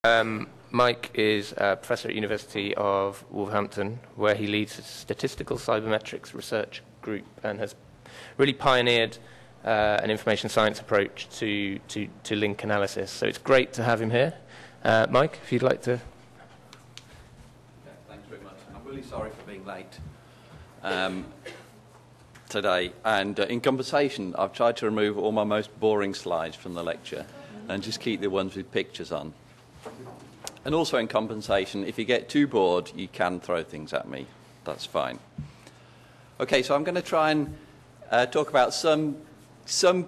Mike is a professor at University of Wolverhampton, where he leads a statistical cybermetrics research group and has really pioneered an information science approach to link analysis. So it's great to have him here. Mike, if you'd like to. Thanks very much. I'm really sorry for being late today. And in compensation, I've tried to remove all my most boring slides from the lecture and just keep the ones with pictures on. And also in compensation, if you get too bored, you can throw things at me. That's fine. Okay, so I'm going to try and talk about some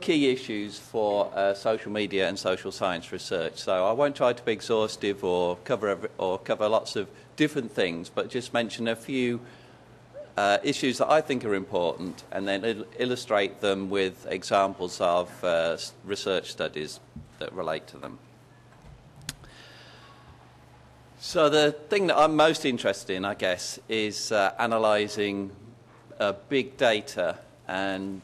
key issues for social media and social science research. So I won't try to be exhaustive or cover lots of different things, but just mention a few issues that I think are important, and then illustrate them with examples of research studies that relate to them. So the thing that I'm most interested in, I guess, is analysing big data, and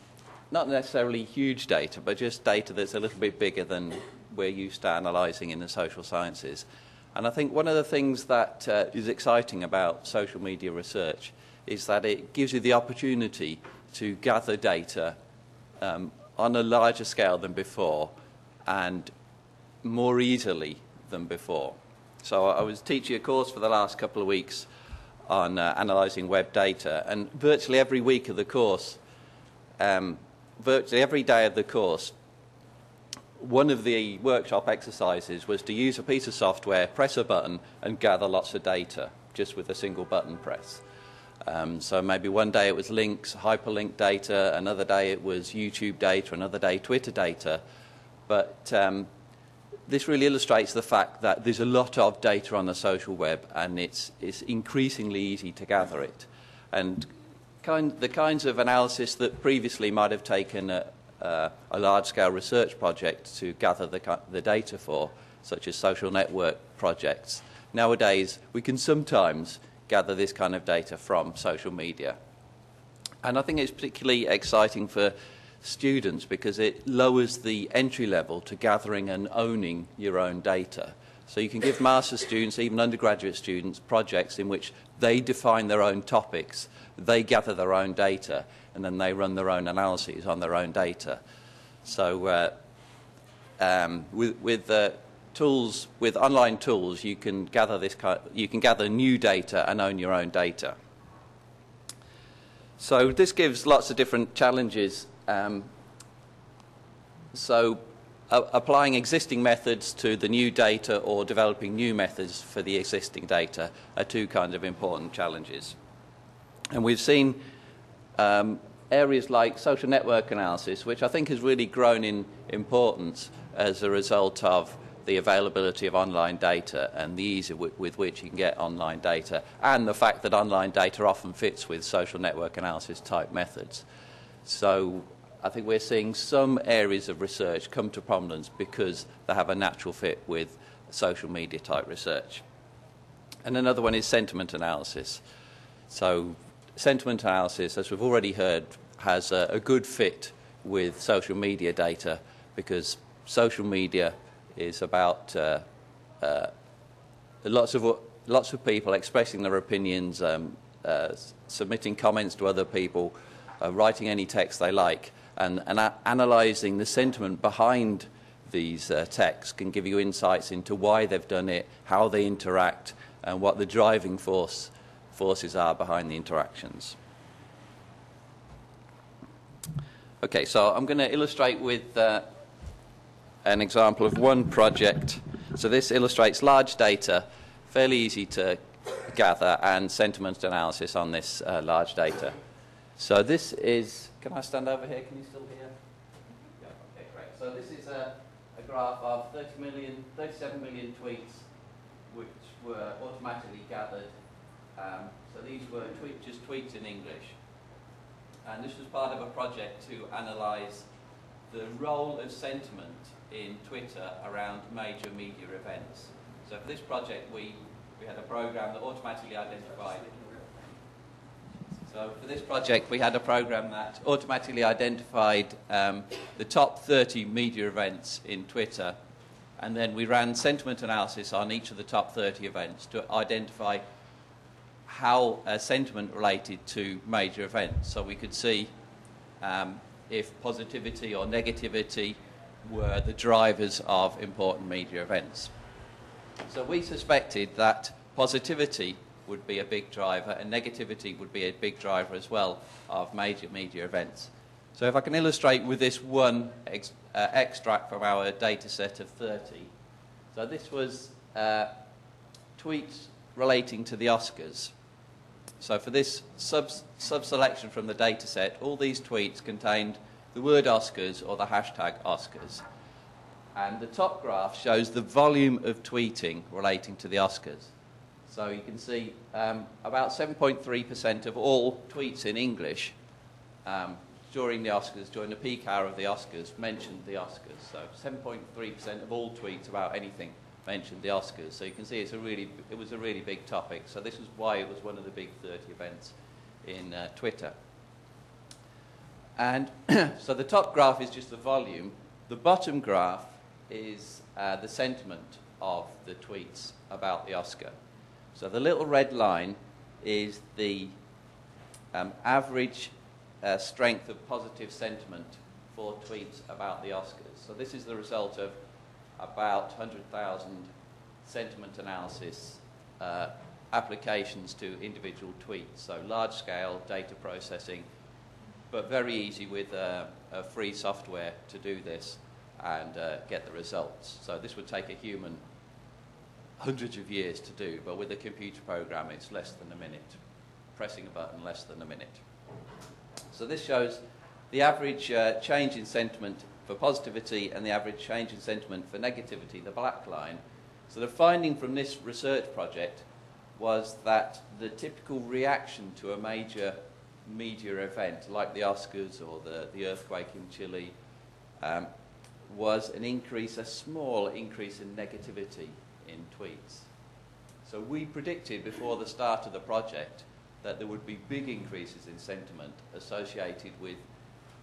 not necessarily huge data, but just data that's a little bit bigger than we're used to analysing in the social sciences. And I think one of the things that is exciting about social media research is that it gives you the opportunity to gather data on a larger scale than before and more easily than before. So I was teaching a course for the last couple of weeks on analysing web data, and virtually every week of the course, virtually every day of the course, one of the workshop exercises was to use a piece of software, press a button, and gather lots of data just with a single button press. So maybe one day it was links, hyperlink data, another day it was YouTube data, another day Twitter data. But this really illustrates the fact that there's a lot of data on the social web, and it's increasingly easy to gather it. And the kinds of analysis that previously might have taken a large-scale research project to gather the data for, such as social network projects, nowadays we can sometimes gather this kind of data from social media. And I think it's particularly exciting for students because it lowers the entry level to gathering and owning your own data. So you can give master's students, even undergraduate students, projects in which they define their own topics, they gather their own data, and then they run their own analyses on their own data. So with online tools, you can gather new data and own your own data. So this gives lots of different challenges. Applying existing methods to the new data or developing new methods for the existing data are two kinds of important challenges. And we've seen areas like social network analysis, which I think has really grown in importance as a result of the availability of online data and the ease with which you can get online data, and the fact that online data often fits with social network analysis type methods. So I think we're seeing some areas of research come to prominence because they have a natural fit with social media type research. And another one is sentiment analysis. So sentiment analysis, as we've already heard, has a good fit with social media data because social media is about lots of people expressing their opinions, submitting comments to other people, writing any text they like, and analysing the sentiment behind these texts can give you insights into why they've done it, how they interact, and what the driving forces are behind the interactions. Okay, so I'm going to illustrate with an example of one project. So this illustrates large data, fairly easy to gather, and sentiment analysis on this large data. So this is, can I stand over here? Can you still hear? Yeah, okay, great. So this is a graph of 37 million tweets which were automatically gathered. So these were just tweets in English. And this was part of a project to analyse the role of sentiment in Twitter around major media events. So for this project, we had a program that automatically identified. So for this project, we had a program that automatically identified the top 30 media events in Twitter And then we ran sentiment analysis on each of the top 30 events to identify how sentiment related to major events. So we could see if positivity or negativity were the drivers of important media events. So we suspected that positivity would be a big driver and negativity would be a big driver as well of major media events. So if I can illustrate with this one extract from our data set of 30. So this was tweets relating to the Oscars. So for this sub-selection from the data set, all these tweets contained the word Oscars or the hashtag Oscars. And the top graph shows the volume of tweeting relating to the Oscars. So you can see about 7.3% of all tweets in English during the Oscars, during the peak hour of the Oscars, mentioned the Oscars. So 7.3% of all tweets about anything mentioned the Oscars. So you can see it was a really big topic. So this is why it was one of the big 30 events in Twitter. And so the top graph is just the volume. The bottom graph is the sentiment of the tweets about the Oscar. So the little red line is the average strength of positive sentiment for tweets about the Oscars. So this is the result of about 100,000 sentiment analysis applications to individual tweets. So large-scale data processing, but very easy with a free software to do this and get the results. So this would take a human hundreds of years to do, but with a computer program it's less than a minute. Pressing a button, less than a minute. So this shows the average change in sentiment for positivity and the average change in sentiment for negativity, the black line. So the finding from this research project was that the typical reaction to a major media event like the Oscars or the earthquake in Chile was a small increase in negativity in tweets. So we predicted before the start of the project that there would be big increases in sentiment associated with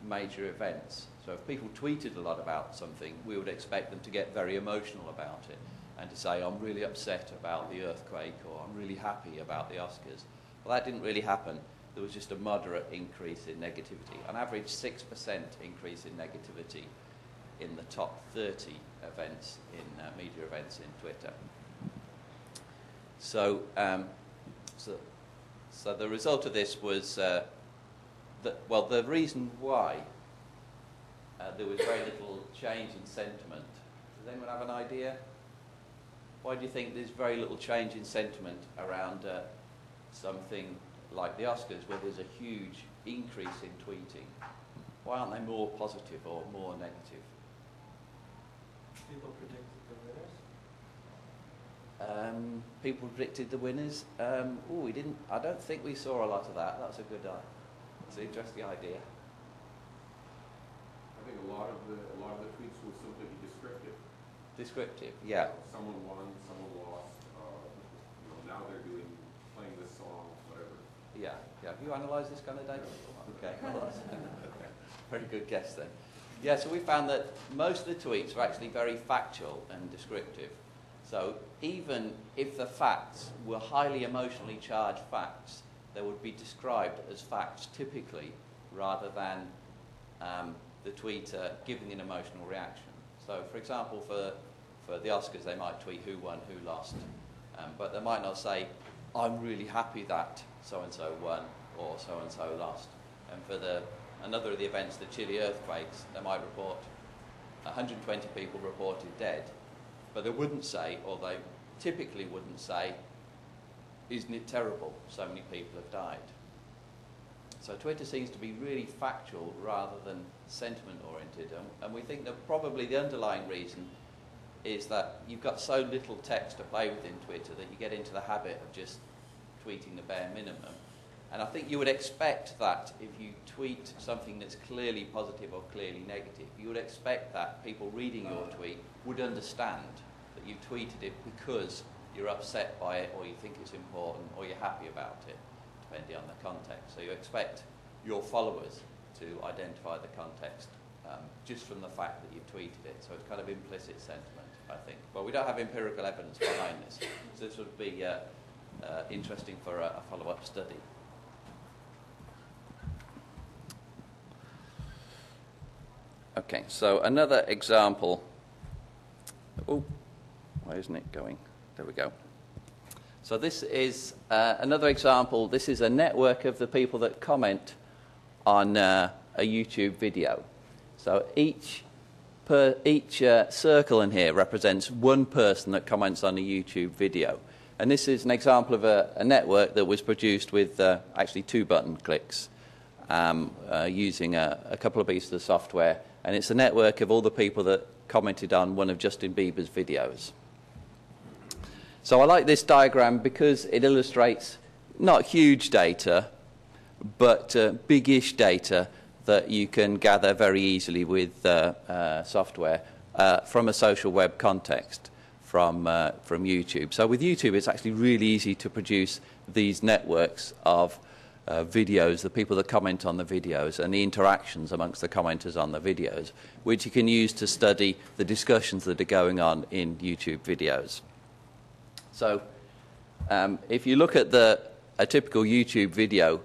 major events. So if people tweeted a lot about something, we would expect them to get very emotional about it and to say, I'm really upset about the earthquake, or I'm really happy about the Oscars. Well, that didn't really happen. There was just a moderate increase in negativity, on average 6% increase in negativity in the top 30 events in media events in Twitter. So the result of this was the reason why there was very little change in sentiment. Does anyone have an idea? Why do you think there's very little change in sentiment around something like the Oscars, where there's a huge increase in tweeting? Why aren't they more positive or more negative? People predicted the winners. People predicted the winners. We didn't. I don't think we saw a lot of that. That's an interesting idea. I think a lot of the tweets will simply be descriptive. Descriptive, yeah. Someone won, someone lost. Now they're playing this song, whatever. Yeah. Have you analysed this kind of data? Okay. Very good guess then. Yeah. So we found that most of the tweets were actually very factual and descriptive. So even if the facts were highly emotionally charged facts, they would be described as facts typically, rather than the tweeter giving an emotional reaction. So, for example, for the Oscars, they might tweet who won, who lost, but they might not say, I'm really happy that so-and-so won or so-and-so lost. And for another of the events, the Chile earthquakes, they might report 120 people reported dead, but they wouldn't say, or they typically wouldn't say, isn't it terrible, so many people have died. So Twitter seems to be really factual rather than sentiment-oriented, and we think that probably the underlying reason is that you've got so little text to play with in Twitter that you get into the habit of just tweeting the bare minimum. And I think you would expect that if you tweet something that's clearly positive or clearly negative, you would expect that people reading your tweet would understand that you tweeted it because you're upset by it, or you think it's important, or you're happy about it, depending on the context. So you expect your followers to identify the context just from the fact that you've tweeted it. So it's kind of implicit sentiment. I think. Well, we don't have empirical evidence behind this, so this would be interesting for a follow-up study. Okay, so another example. Oh, why isn't it going? There we go. So this is another example. This is a network of the people that comment on a YouTube video. So each circle in here represents one person that comments on a YouTube video. And this is an example of a network that was produced with actually 2 button clicks using a couple of pieces of software. And it's a network of all the people that commented on one of Justin Bieber's videos. So I like this diagram because it illustrates not huge data, but big-ish data that you can gather very easily with software from a social web context from YouTube. So with YouTube, it's actually really easy to produce these networks of videos, the people that comment on the videos, and the interactions amongst the commenters on the videos, which you can use to study the discussions that are going on in YouTube videos. So if you look at a typical YouTube video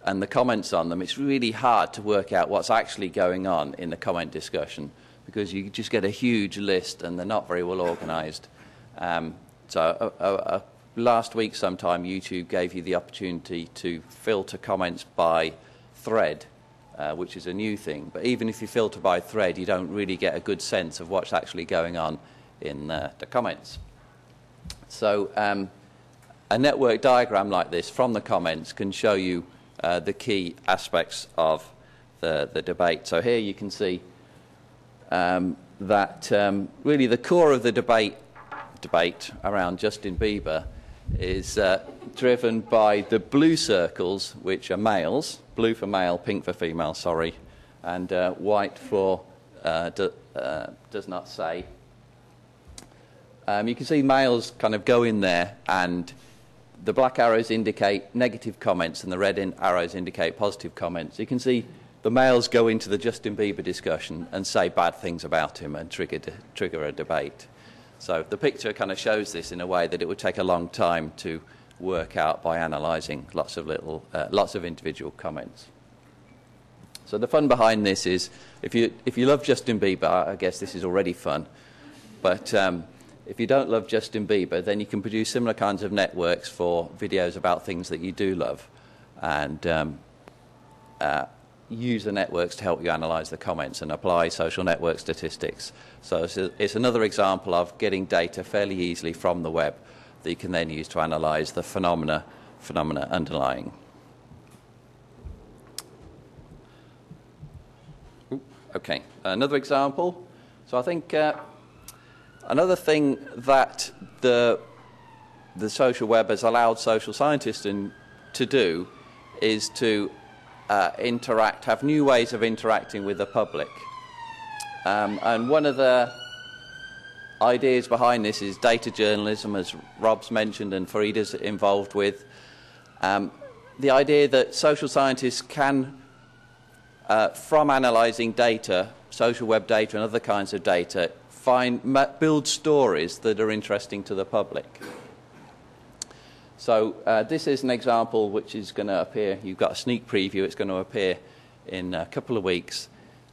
and the comments on them, it's really hard to work out what's actually going on in the comment discussion, because you just get a huge list and they're not very well organised. Last week sometime, YouTube gave you the opportunity to filter comments by thread, which is a new thing. But even if you filter by thread, you don't really get a good sense of what's actually going on in the comments. So a network diagram like this from the comments can show you the key aspects of the debate. So here you can see that really the core of the debate around Justin Bieber is driven by the blue circles, which are males, blue for male, pink for female, sorry, and white for does not say. You can see males kind of go in there, and the black arrows indicate negative comments and the red arrows indicate positive comments. You can see the males go into the Justin Bieber discussion and say bad things about him and trigger a debate. So the picture kind of shows this in a way that it would take a long time to work out by analysing lots of individual comments. So the fun behind this is, if you love Justin Bieber, I guess this is already fun, but if you don't love Justin Bieber, then you can produce similar kinds of networks for videos about things that you do love, and use the networks to help you analyse the comments and apply social network statistics. So it's another example of getting data fairly easily from the web that you can then use to analyse the phenomena underlying. Okay, another example. So I think another thing that the social web has allowed social scientists to do is to have new ways of interacting with the public. And one of the ideas behind this is data journalism, as Rob's mentioned and Farida's involved with. The idea that social scientists can, from analysing data, social web data and other kinds of data, build stories that are interesting to the public. So this is an example which is going to appear. You've got a sneak preview. It's going to appear in a couple of weeks.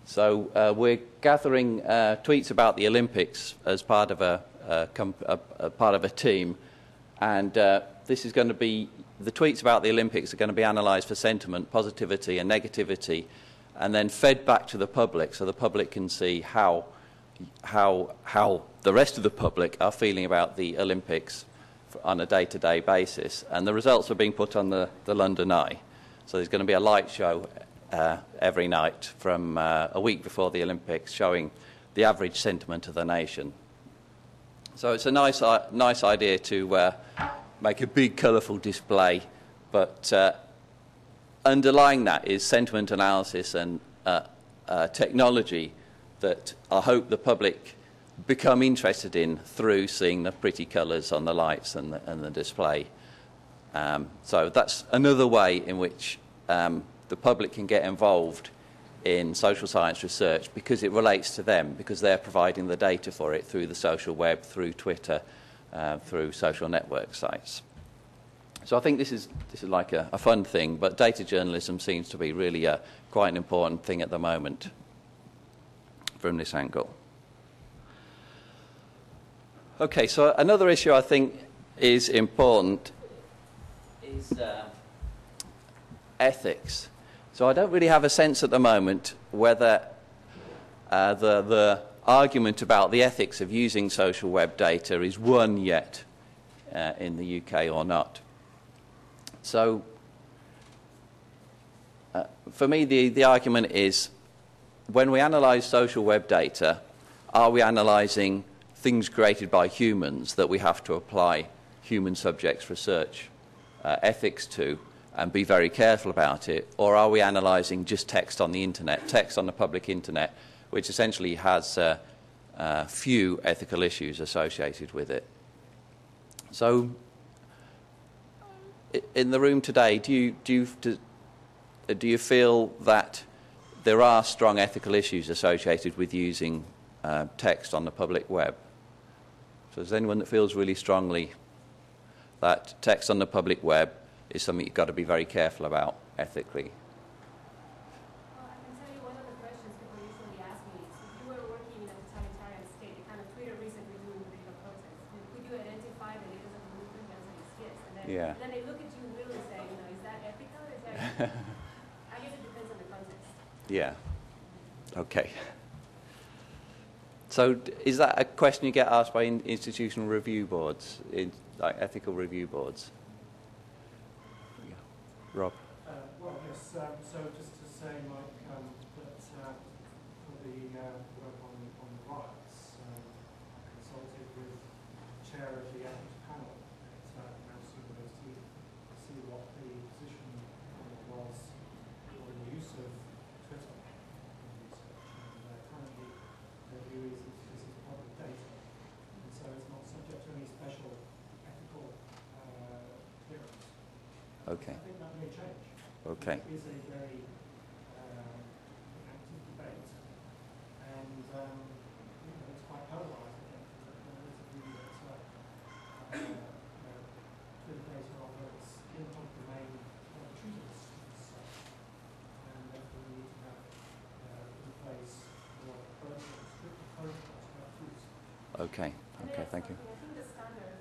So we're gathering tweets about the Olympics as part of a team, and this is going to be the tweets about the Olympics are going to be analysed for sentiment, positivity, and negativity, and then fed back to the public, so the public can see how the rest of the public are feeling about the Olympics on a day-to-day basis. And the results are being put on the London Eye. So there's going to be a light show every night from a week before the Olympics, showing the average sentiment of the nation. So it's a nice idea to make a big, colourful display, but underlying that is sentiment analysis and technology that I hope the public become interested in through seeing the pretty colours on the lights and the display. So that's another way in which the public can get involved in social science research because it relates to them, because they're providing the data for it through the social web, through Twitter, through social network sites. So I think this is like a fun thing, but data journalism seems to be really quite an important thing at the moment from this angle. Okay, so another issue I think is important is ethics. So I don't really have a sense at the moment whether the argument about the ethics of using social web data is won yet in the UK or not. So for me, the argument is when we analyse social web data, are we analysing things created by humans that we have to apply human subjects research ethics to and be very careful about it, or are we analysing just text on the internet, text on the public internet, which essentially has few ethical issues associated with it? So in the room today, do you feel that there are strong ethical issues associated with using text on the public web? So is there anyone that feels really strongly that text on the public web is something you've got to be very careful about ethically? Well, I can tell you one of the questions people usually ask me is, if you were working in a totalitarian state, the kind of Twitter research we do in the data process, could you identify the leaders of the movement? The answer is yes. And then they look at you and really say, is that ethical? Is that I guess it depends on the context. Yeah. Okay. So is that a question you get asked by institutional review boards, like ethical review boards? Yeah. Rob? Well, yes. So just to say, Mike, that for the work on the riots, I consulted with the chair of the ethics panel at Monash University to see what the position was for the use of Twitter in research. And currently, the view is that this is public data, and so it's not subject to any special ethical clearance. Okay. I think that may change. Okay. It is a very active debate, and it's quite polarised. I think there is a view that Twitter data, although it's in the public domain, are treated as such, and therefore we need to have in place more stricter protocols about use. Okay. Okay. Thank you. I think the standard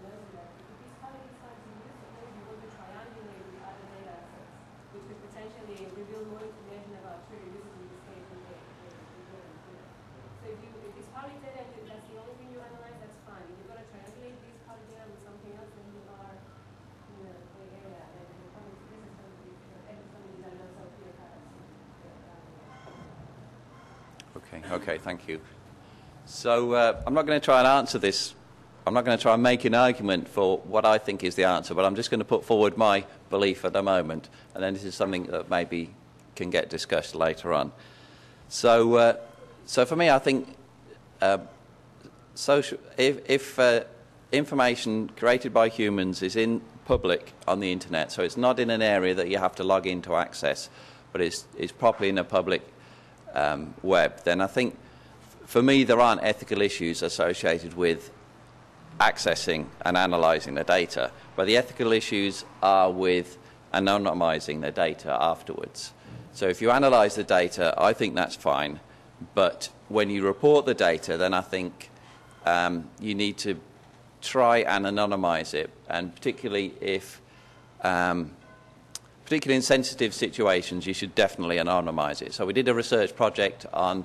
knows that if these colleagues decide to use it, maybe we will triangulate with other data assets, which could potentially reveal more information about Twitter users in the state than they So if it's public data, if that's the only thing you analyze, that's fine. If you've got to triangulate these public data with something else, then you are in the area, and the public this is something that knows how clear cuts. Okay. Okay. Thank you. So I'm not going to try and answer this. I'm not going to try and make an argument for what I think is the answer, but I'm just going to put forward my belief at the moment, and then this is something that maybe can get discussed later on. So, so for me, I think if information created by humans is in public on the internet, so it's not in an area that you have to log in to access, but it's properly in a public web, then I think, for me, there aren't ethical issues associated with accessing and analysing the data, but the ethical issues are with anonymising the data afterwards. So if you analyse the data, I think that's fine, but when you report the data, then I think you need to try and anonymise it, and particularly particularly in sensitive situations, you should definitely anonymise it. So we did a research project on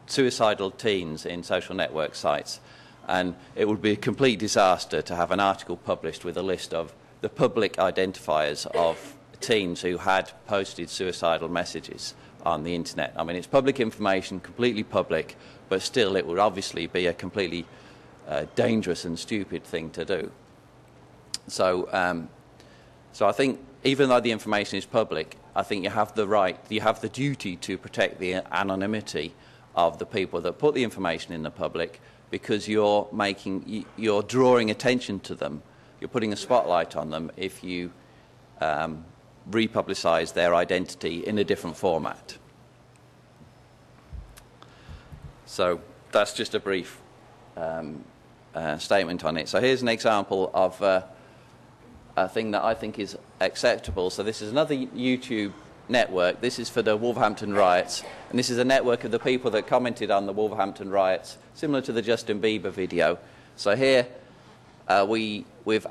suicidal teens in social network sites, and it would be a complete disaster to have an article published with a list of the public identifiers of teens who had posted suicidal messages on the internet. I mean, it's public information, completely public, but still it would obviously be a completely dangerous and stupid thing to do. So, so I think even though the information is public, I think you have the right, you have the duty to protect the anonymity of the people that put the information in the public, because you're drawing attention to them, you're putting a spotlight on them if you republicise their identity in a different format. So that's just a brief statement on it. So here's an example of a thing that I think is acceptable. So this is another YouTube network. This is for the Wolverhampton riots, and this is a network of the people that commented on the Wolverhampton riots, similar to the Justin Bieber video. So here we've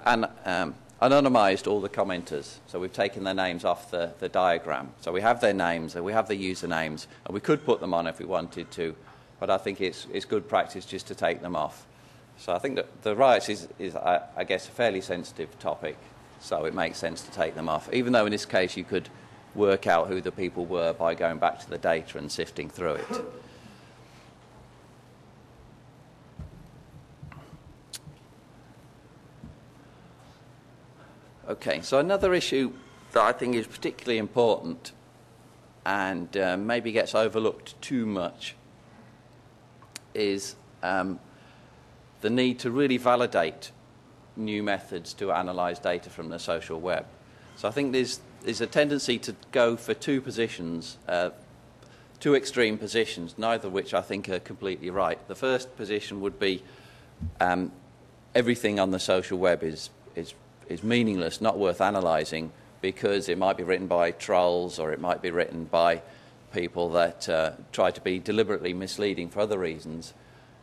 anonymised all the commenters. So we've taken their names off the diagram. So we have their names, and we have their usernames, and we could put them on if we wanted to, but I think it's good practice just to take them off. So I think that the riots is I guess, a fairly sensitive topic, so it makes sense to take them off, even though in this case you could work out who the people were by going back to the data and sifting through it. Okay, so another issue that I think is particularly important and maybe gets overlooked too much is the need to really validate new methods to analyse data from the social web. So I think there's a tendency to go for two extreme positions, neither of which I think are completely right. The first position would be everything on the social web is meaningless, not worth analysing, because it might be written by trolls or it might be written by people that try to be deliberately misleading for other reasons,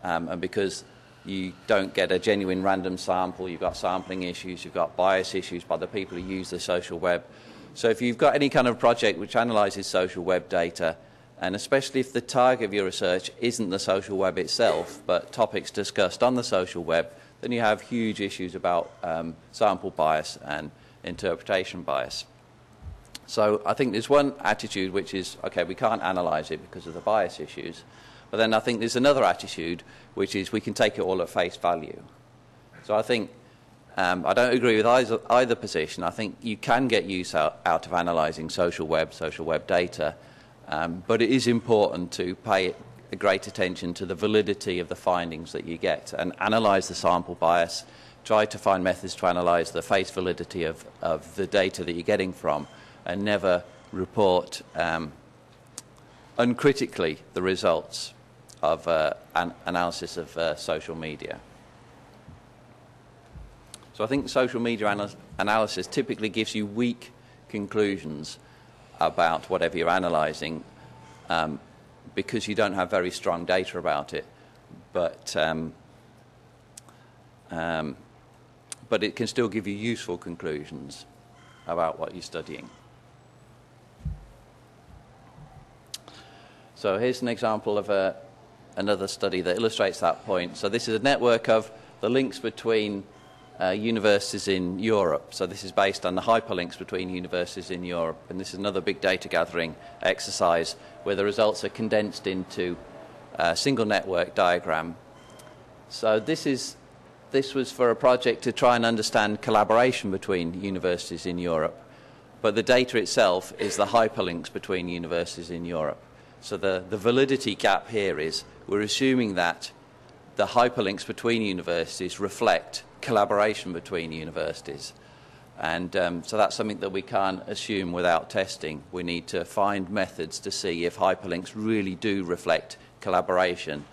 and because you don't get a genuine random sample, you've got sampling issues, you've got bias issues by the people who use the social web. So if you've got any kind of project which analyses social web data, and especially if the target of your research isn't the social web itself, but topics discussed on the social web, then you have huge issues about sample bias and interpretation bias. So I think there's one attitude which is, okay, we can't analyse it because of the bias issues. But then I think there's another attitude, which is we can take it all at face value. So I think I don't agree with either position. I think you can get use out of analysing social web data, but it is important to pay great attention to the validity of the findings that you get and analyse the sample bias, try to find methods to analyse the face validity of the data that you're getting from, and never report uncritically the results of an analysis of social media. So I think social media analysis typically gives you weak conclusions about whatever you're analysing because you don't have very strong data about it. But it can still give you useful conclusions about what you're studying. So here's an example of another study that illustrates that point. So this is a network of the links between universities in Europe. So this is based on the hyperlinks between universities in Europe. And this is another big data gathering exercise where the results are condensed into a single network diagram. So this was for a project to try and understand collaboration between universities in Europe. But the data itself is the hyperlinks between universities in Europe. So the validity gap here is we're assuming that the hyperlinks between universities reflect collaboration between universities. And so that's something that we can't assume without testing. We need to find methods to see if hyperlinks really do reflect collaboration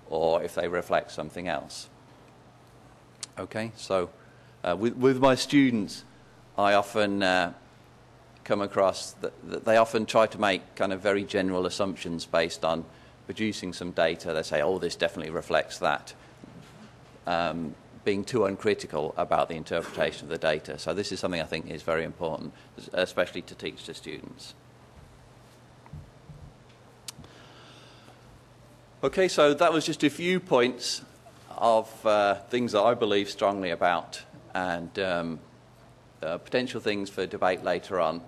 or if they reflect something else. Okay, so with my students, I often come across that they often try to make kind of very general assumptions based on producing some data. They say, oh, this definitely reflects that, being too uncritical about the interpretation of the data. So this is something I think is very important, especially to teach to students. Okay, so that was just a few points of things that I believe strongly about and potential things for debate later on.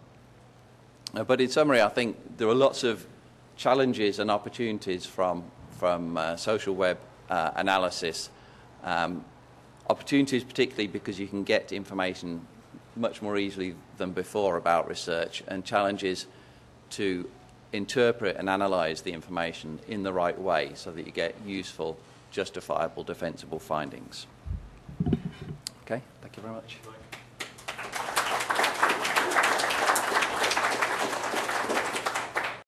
But in summary, I think there are lots of challenges and opportunities from social web analysis. Opportunities particularly because you can get information much more easily than before about research, and challenges to interpret and analyse the information in the right way so that you get useful, justifiable, defensible findings. Okay, thank you very much.